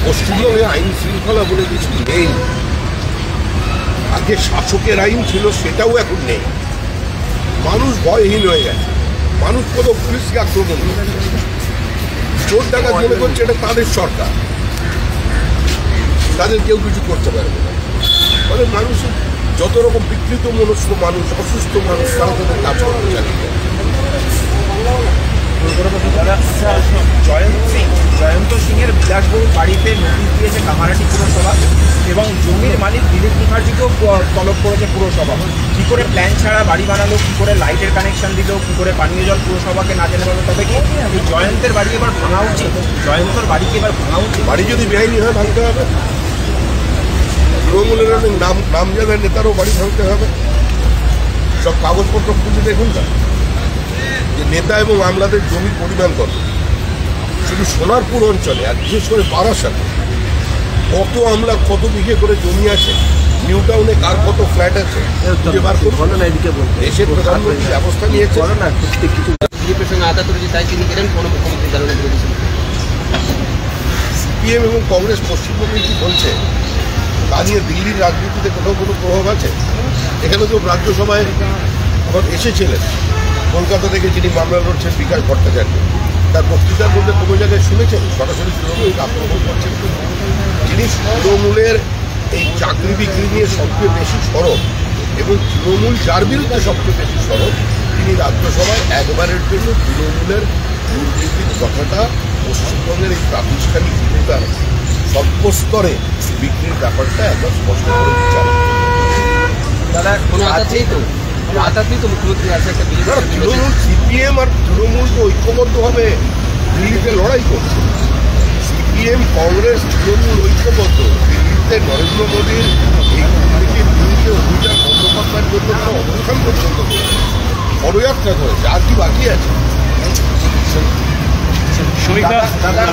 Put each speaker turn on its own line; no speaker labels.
পশ্চিমবঙ্গে আইন শৃঙ্খলা বলে কিছু নেই। আগে শাসকের আইন ছিল, সেটাও এখন নেই। মানুষ ভয়হীন হয়ে গেছে। মানুষ কত পুলিশকে আক্রমণ করছে, চোর ডাকাত মনে করছে এটা তাদের সরকার, তাদের কেউ কিছু করতে পারবে না। ফলে মানুষ যত রকম বিকৃত মনস্ক মানুষ, অসুস্থ মানুষ, তারা তাদের কাজ করতে চালিয়ে
জয়ন্ত সিংয়ের বিলাসবহুল বাড়িতে নোটিশ দিয়েছে কামারহাটি পুরসভা এবং জমির মালিক দিলীপ মুখার্জিকেও তলব করেছে পুরসভা। কী করে প্ল্যান ছাড়া বাড়ি বানালো, কী করে লাইটের কানেকশন দিল, কী করে পানীয় জল পুরসভাকে না জেনে পাবে। তবে কি এই জয়ন্তের বাড়ি এবার ভাঙা উচিত? জয়ন্তর বাড়িকে এবার ভাঙা উচিত?
বাড়ি যদি বেআইনি হয় ভাঙতে হবে। তৃণমূলের অনেক নামজাদা নেতারও বাড়ি ভাঙতে হবে। সব কাগজপত্র খুঁজে দেখুন না যে নেতা এবং আমলাদের জমির পরিমাণ কত। শুধু সোনারপুর অঞ্চলে আর বিশেষ করে বারাসাতে কত আমলা, কত বিঘে করে জমি আছে, নিউ টাউনে কার কত ফ্ল্যাট আছে, দেশের প্রধানমন্ত্রী ব্যবস্থা নিয়েছে না।
বিজেপির সঙ্গে আঘাত করেছে, তাই তিনি গেলেন কোনো মুখ্যমন্ত্রী জানানো করেছেন।
সিপিএম এবং কংগ্রেস পশ্চিমবঙ্গে কি বলছে তা নিয়ে দিল্লির রাজনীতিতে কোথাও কোনো প্রভাব আছে? এখানে তো রাজ্যসভায় আবার এসেছিলেন কলকাতা থেকে, যিনি মামলা লড়ছেন বিকাশ ভট্টাচার্য। তার বক্তৃতার মধ্যে কোনো জায়গায় শুনেছেন সরাসরি তৃণমূলকে আক্রমণ করছেন? যিনি তৃণমূলের এই চাকরি বিক্রি নিয়ে সবচেয়ে বেশি সরব এবং তৃণমূল যার বিরুদ্ধে সবচেয়ে বেশি সরব, তিনি রাজ্যসভায় একবারের জন্য তৃণমূলের দুর্নীতির কথাটা, পশ্চিমবঙ্গের এই প্রাতিষ্ঠানিক ক্ষমতার সর্বস্তরে বিক্রির ব্যাপারটা একবার স্পষ্ট করে বিচার।
দাদা কোনো আঘাত নেই তো? আঘাত নেই তো মুখ্যমন্ত্রী আছে একটা
তৃণমূল, সিপিএম আর তৃণমূল তো ঐক্যবদ্ধভাবে দিল্লিতে লড়াই করছে। সিপিএম, কংগ্রেস, তৃণমূল ঐক্যবদ্ধ দিল্লিতে নরেন্দ্র মোদীর এই দুর্নীতির বিরুদ্ধে অভিযান বন্দ্যোপাধ্যায়ের জন্য তারা অবস্থান পর্যন্ত করেছে, পদযাত্রা করেছে। আর কি বাকি আছে?
দাদা